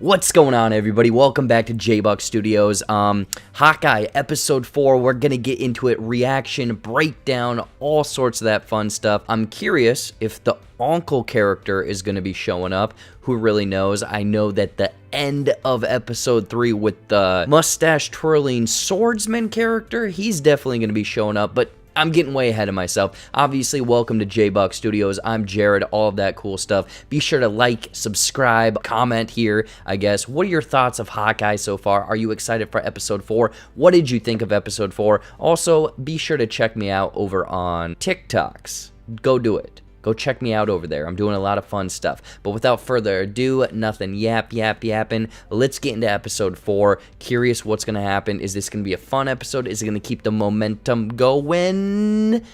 What's going on, everybody? Welcome back to JBuck Studios. Hawkeye episode 4. We're gonna get into it, reaction, breakdown, all sorts of that fun stuff. I'm curious if the uncle character is gonna be showing up. Who really knows? I know that the end of episode 3 with the mustache twirling swordsman character, he's definitely gonna be showing up, but I'm getting way ahead of myself. Obviously, welcome to JBuck Studios. I'm Jared, all of that cool stuff. Be sure to like, subscribe, comment here, I guess. What are your thoughts of Hawkeye so far? Are you excited for episode 4? What did you think of episode 4? Also, be sure to check me out over on TikToks. Go do it. Go check me out over there. I'm doing a lot of fun stuff. But without further ado, nothing yapping. Let's get into episode 4. Curious what's going to happen. Is this going to be a fun episode? Is it going to keep the momentum going?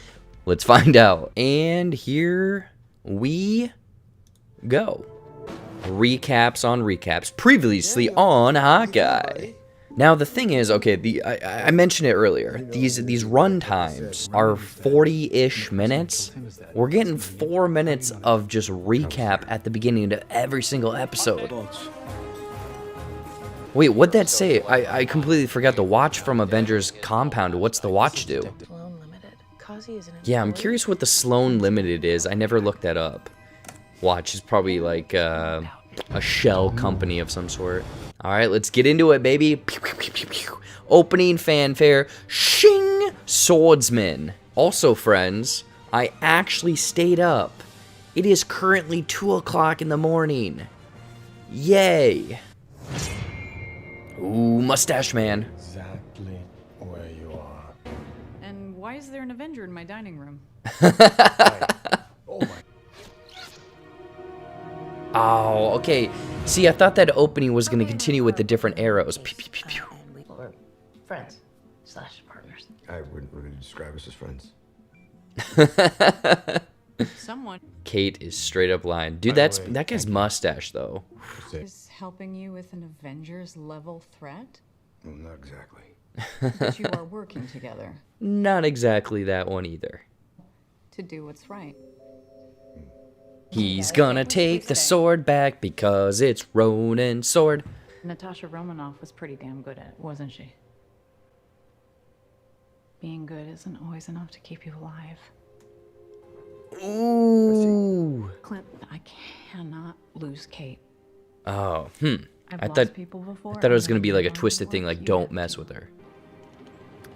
Let's find out. And here we go. Recaps on recaps. Previously on Hawkeye. Now the thing is, okay, I mentioned it earlier. These run times are 40-ish minutes. We're getting 4 minutes of just recap at the beginning of every single episode. Wait, what'd that say? I completely forgot the watch from Avengers Compound. What's the watch do? Yeah, I'm curious what the Sloan Limited is. I never looked that up. Watch is probably like a shell company of some sort. Alright, let's get into it, baby. Pew, pew, pew, pew, pew. Opening fanfare. Shing! Swordsman. Also, friends, I actually stayed up. It is currently 2 o'clock in the morning. Yay. Ooh, mustache man. Exactly where you are. And why is there an Avenger in my dining room? Oh my. Oh, okay. See, I thought that opening was going to continue with the different arrows. Pew, pew, pew, pew. We're friends / partners. I wouldn't really describe us as friends. Someone Kate is straight up lying. Dude, that guy's mustache, though. is helping you with an Avengers level threat? Well, not exactly. But you are working together Not exactly that one either. to do what's right. He's gonna take the sword back because it's Ronin's sword. Natasha Romanoff was pretty damn good at it, wasn't she? Being good isn't always enough to keep you alive. Ooh. Clint, I cannot lose Kate. Oh, I've I lost thought people before. it was gonna be like a twisted thing, like don't mess with her.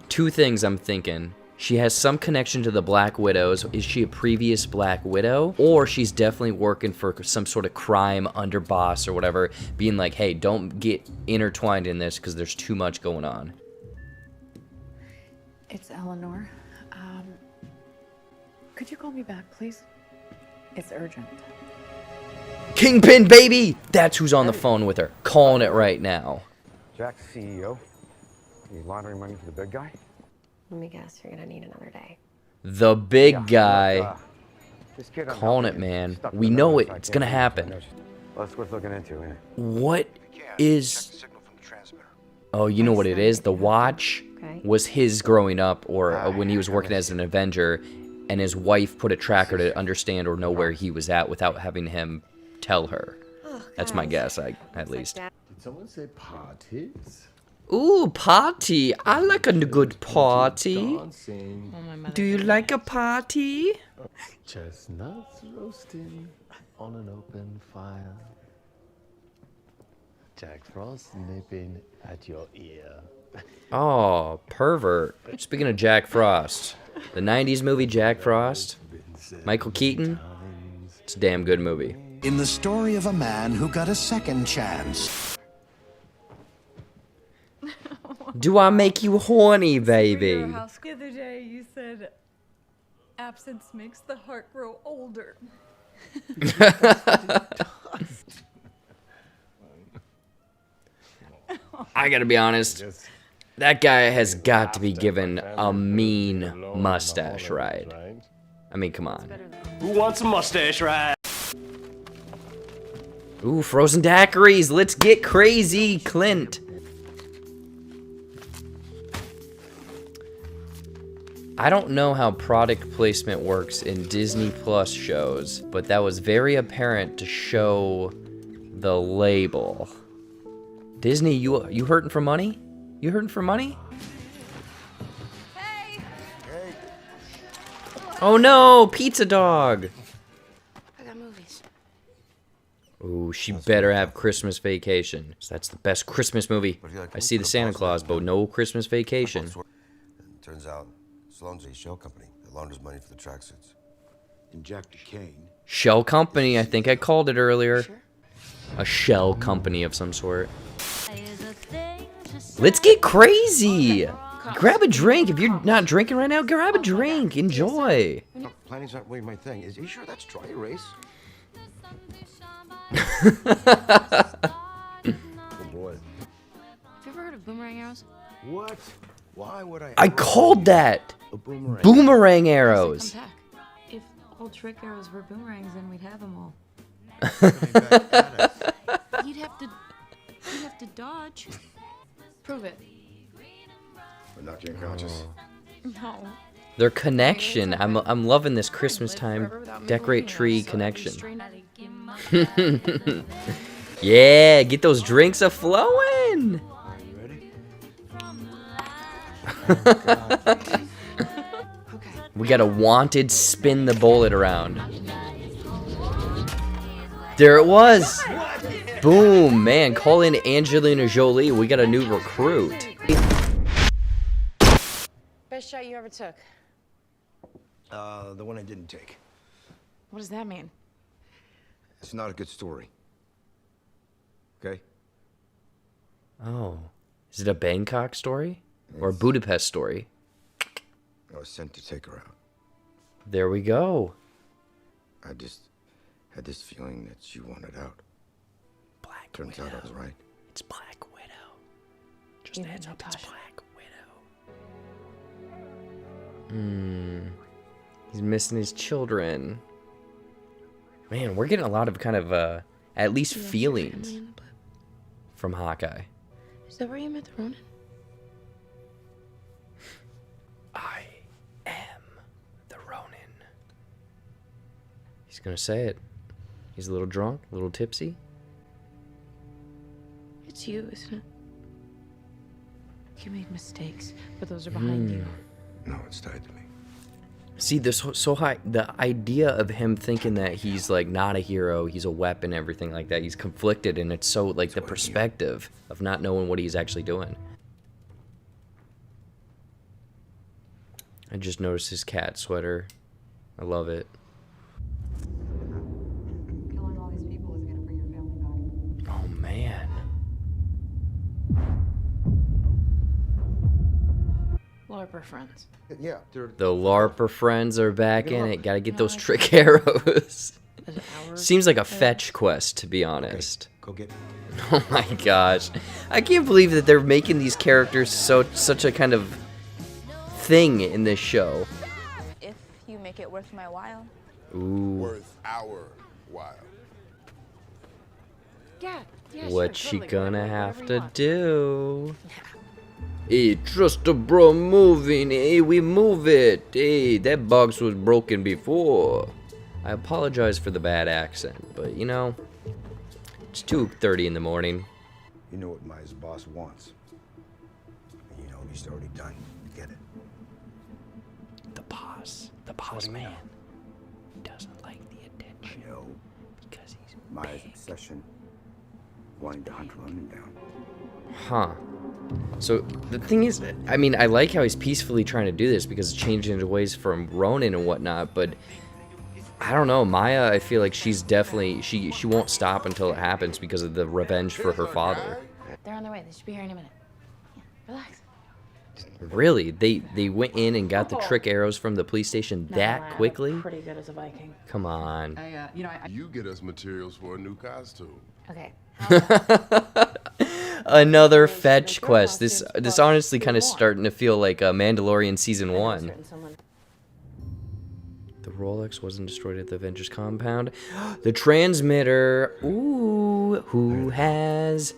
2 things I'm thinking. She has some connection to the Black Widows. Is she a previous Black Widow? Or she's definitely working for some sort of crime underboss or whatever, being like, hey, don't get intertwined in this because there's too much going on. It's Eleanor. Could you call me back, please? It's urgent. Kingpin, baby! That's who's on the phone with her. Calling it right now. Jack's CEO. You laundering money for the big guy? Let me guess, you're gonna need another day. The big guy. This kid I'm Calling it, helping is man. stuck We with know another it. It's side gonna kid. happen. Well, that's worth looking into, ain't it? What is... Oh, you know what it is? The watch was his growing up, or when he was working as an Avenger, and his wife put a tracker to understand or know where he was at without having him tell her. That's my guess, at least. Did someone say parties? Ooh, party. I like a good party. Dancing. Do you like a party? Chestnuts roasting on an open fire. Jack Frost nipping at your ear. Oh, pervert. Speaking of Jack Frost, the 90s movie Jack Frost, Michael Keaton, it's a damn good movie. In the story of a man who got a second chance. Do I make you horny, baby? The other day you said, absence makes the heart grow older. I gotta be honest, that guy has got to be given a mean mustache ride. I mean, come on. Who wants a mustache ride? Ooh, frozen daiquiris, let's get crazy, Clint. I don't know how product placement works in Disney Plus shows, but that was very apparent to show the label. Disney, you hurting for money? You hurting for money? Hey! Oh no, pizza dog. I got movies. Ooh, she better have Christmas Vacation. So that's the best Christmas movie. I see the Santa Claus, but no Christmas Vacation. Turns out, Sloan's a shell company that launders money for the tracksuits. And Jack DeCane. Shell company, I think I called it earlier. A shell company of some sort. Let's get crazy! Grab a drink. If you're not drinking right now, grab a drink. Enjoy. No, planning's not really my thing. Is you sure that's dry erase? Oh boy. Have you ever heard of boomerang arrows? What? Why would I? I ever called that! a boomerang? Boomerang arrows. Come back. If all trick arrows were boomerangs, then we'd have them all. Coming back at us. You'd have to dodge. Prove it. But knock you unconscious. No. Their connection. I'm loving this Christmas time decorate tree connection. Yeah, get those drinks a flowing. Are you ready? We got a wanted spin the bullet around. There it was. Boom, man. Call in Angelina Jolie. We got a new recruit. Best shot you ever took. The one I didn't take. What does that mean? It's not a good story. Okay? Oh. Is it a Bangkok story? Or a Budapest story? I was sent to take her out. There we go. I just had this feeling that she wanted out. Black Turns Widow. out I was right. It's Black Widow. Just You heads had up, it's Natasha. Black Widow. He's missing his children. Man, we're getting a lot of kind of, at least feelings from Hawkeye. Is that where you met the Ronin? I am the Ronin. He's gonna say it. He's a little drunk, a little tipsy. It's you, isn't it? You made mistakes, but those are behind you. No, it's tied to me. See, this so high. The idea of him thinking that he's like not a hero, he's a weapon, everything like that. He's conflicted, and it's so like the perspective of not knowing what he's actually doing. I just noticed his cat sweater. I love it. Killing all these people isn't gonna bring your family back. Oh man. LARPer friends. Yeah, they're The LARPer friends are back in it. Gotta get those trick arrows. Is it ours? Seems like a fetch quest, to be honest. go get Oh my gosh. I can't believe that they're making these characters such a kind of thing in this show. If you make it worth my while. Ooh. Worth our while. Yeah. What's sure, she totally. gonna Whatever have you to want. do? Hey, trust the bro moving. Hey, we move it. Hey, that box was broken before. I apologize for the bad accent, but you know, it's 2:30 in the morning. You know what Maya's boss wants. And you know what he's already done. Get it. The boss man, doesn't like the attention I know. because he's Maya's obsession. Wanting to hunt Ronin down. Huh. So the thing is, I mean, I like how he's peacefully trying to do this because it's changing his ways from Ronin and whatnot, but I don't know, Maya, I feel like she's definitely, she won't stop until it happens because of the revenge for her father. They're on their way. They should be here any minute. Yeah, relax. Really? They went in and got the trick arrows from the police station that quickly? Pretty good as a Viking. Come on. You get us materials for a new costume. Okay. Another fetch quest. This honestly kind of starting to feel like Mandalorian season 1. The Rolex wasn't destroyed at the Avengers compound. The transmitter. Ooh, who has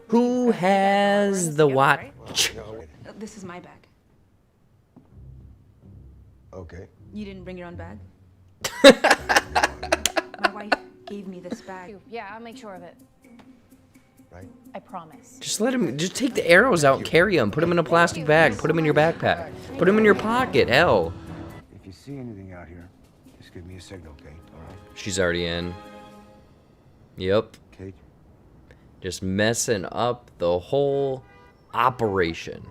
the watch? This is my bag. Okay. You didn't bring your own bag? My wife gave me this bag. Yeah, I'll make sure of it. right? I promise. Just let him, just take the arrows out and carry them. Put them in a plastic bag. Put them in your backpack. Put them in your pocket. Hell. If you see anything out here, just give me a signal, Kate, all right? She's already in. Yep. Kate? Just messing up the whole operation.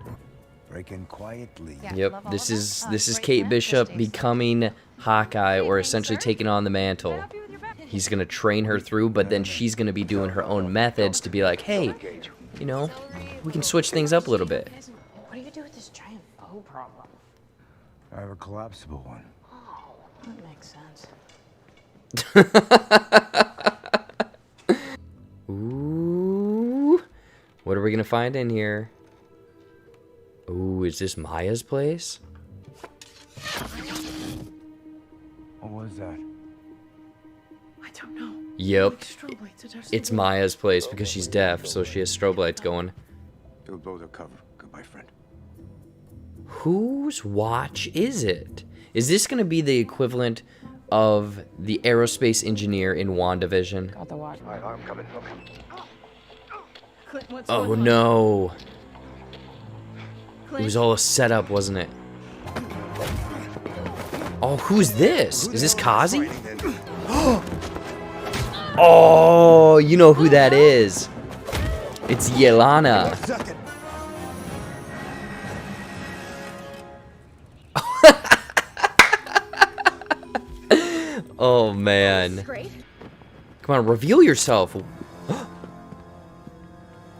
Break in quietly. Yeah. Yep. love all This of is that. this is Right, Kate Matt? Bishop Just taste. becoming Hawkeye, or essentially sir? taking on the mantle. Happy with your back? He's gonna train her through, but then she's gonna be doing her own methods to be like, hey, you know, we can switch things up a little bit. What do you do with this giant bow problem? I have a collapsible one. Oh, that makes sense. Ooh, what are we gonna find in here? Ooh, is this Maya's place? What was that? I don't know. Yep, Strobe lights are it's Maya's place because she's deaf, so she has strobe lights going. You'll blow the cover. Goodbye, friend. Whose watch is it? Is this gonna be the equivalent of the aerospace engineer in WandaVision? Got the watch. I'm coming. Okay. Clint, what's Oh going on? no. It Clint? was all a setup, wasn't it? Oh, who's this? Is this Kazi? Oh, you know who that is. It's Yelena. Second. Oh man. Great. Come on, reveal yourself.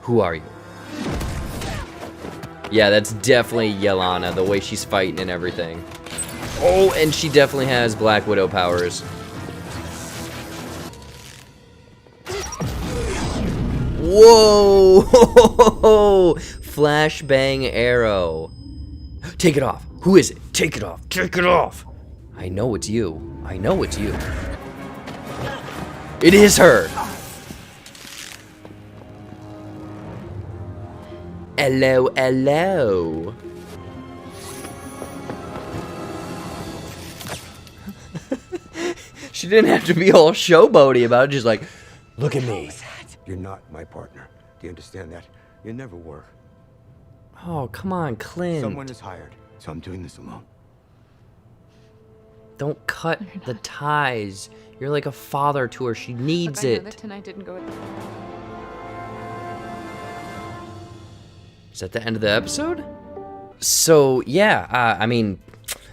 Who are you? Yeah, that's definitely Yelena, the way she's fighting and everything. Oh, and she definitely has Black Widow powers. Whoa! Flashbang arrow. Take it off. Who is it? Take it off. Take it off. I know it's you. I know it's you. It is her. Hello, hello. She didn't have to be all showboaty about it, just like, look at me. You're not my partner. Do you understand that? You never were. Oh, come on, Clint. Someone is hired, so I'm doing this alone. Don't cut the ties. You're like a father to her. She needs Look, I know that it. tonight didn't go with the... Is that the end of the episode? So, yeah, I mean,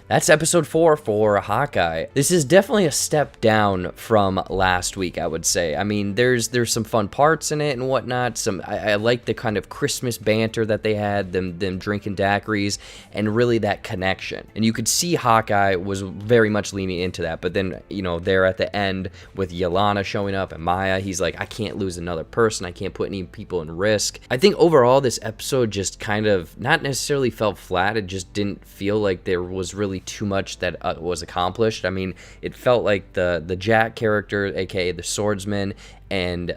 that's episode 4 for Hawkeye. This is definitely a step down from last week, I would say. I mean, there's some fun parts in it and whatnot. I like the kind of Christmas banter that they had, them drinking daiquiris, and really that connection. And you could see Hawkeye was very much leaning into that. But then, you know, there at the end with Yelena showing up and Maya, he's like, I can't lose another person. I can't put any people in risk. I think overall this episode just kind of not necessarily felt flat. It just didn't feel like there was really too much that was accomplished. I mean, it felt like the Jack character, aka the swordsman, and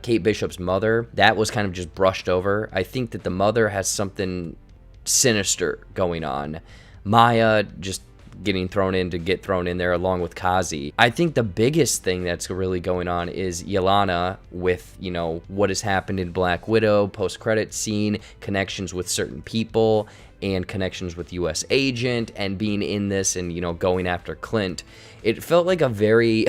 Kate Bishop's mother, that was kind of just brushed over. I think that the mother has something sinister going on. Maya just getting thrown in to get thrown in there along with Kazi. I think the biggest thing that's really going on is Yelena with, you know, what has happened in Black Widow, post-credit scene, connections with certain people, and connections with US Agent, and being in this and, you know, going after Clint. It felt like a very,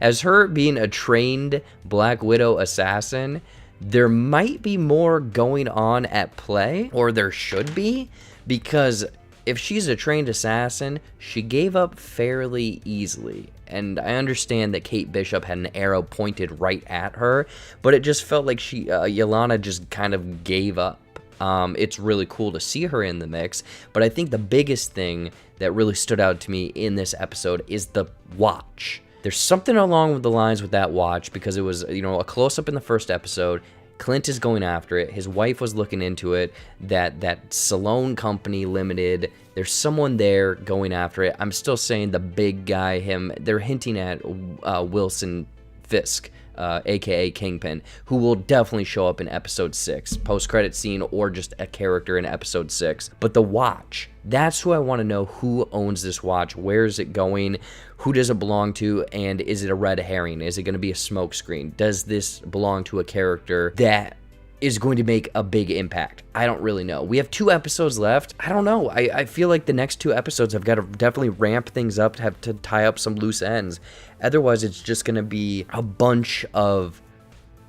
as her being a trained Black Widow assassin, there might be more going on at play, or there should be, because if she's a trained assassin, she gave up fairly easily. And I understand that Kate Bishop had an arrow pointed right at her, but it just felt like Yelena just kind of gave up. It's really cool to see her in the mix, but I think the biggest thing that really stood out to me in this episode is the watch. There's something along with the lines with that watch, because it was, you know, a close-up in the first episode. Clint is going after it. His wife was looking into it. That Salone Company Limited, there's someone there going after it. I'm still saying the big guy, him. They're hinting at Wilson Fisk, aka Kingpin, who will definitely show up in episode 6, post-credit scene or just a character in episode 6. But the watch, that's who I want to know who owns this watch, where is it going, who does it belong to, and is it a red herring? Is it going to be a smokescreen? Does this belong to a character that is going to make a big impact? I don't really know. We have 2 episodes left. I don't know. I feel like the next 2 episodes have got to definitely ramp things up, have to tie up some loose ends. Otherwise, it's just going to be a bunch of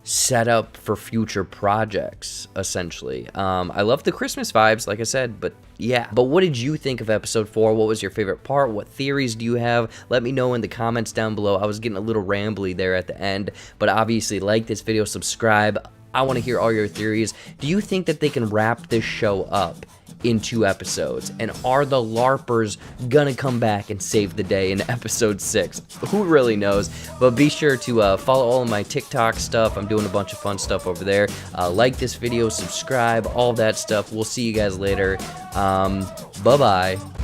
setup for future projects, essentially. I love the Christmas vibes, like I said, but yeah. But what did you think of episode 4? What was your favorite part? What theories do you have? Let me know in the comments down below. I was getting a little rambly there at the end, but obviously like this video, subscribe. I want to hear all your theories. Do you think that they can wrap this show up in 2 episodes? And are the LARPers gonna come back and save the day in episode 6? Who really knows? But be sure to follow all of my TikTok stuff. I'm doing a bunch of fun stuff over there. Like this video, subscribe, all that stuff. We'll see you guys later. Bye-bye.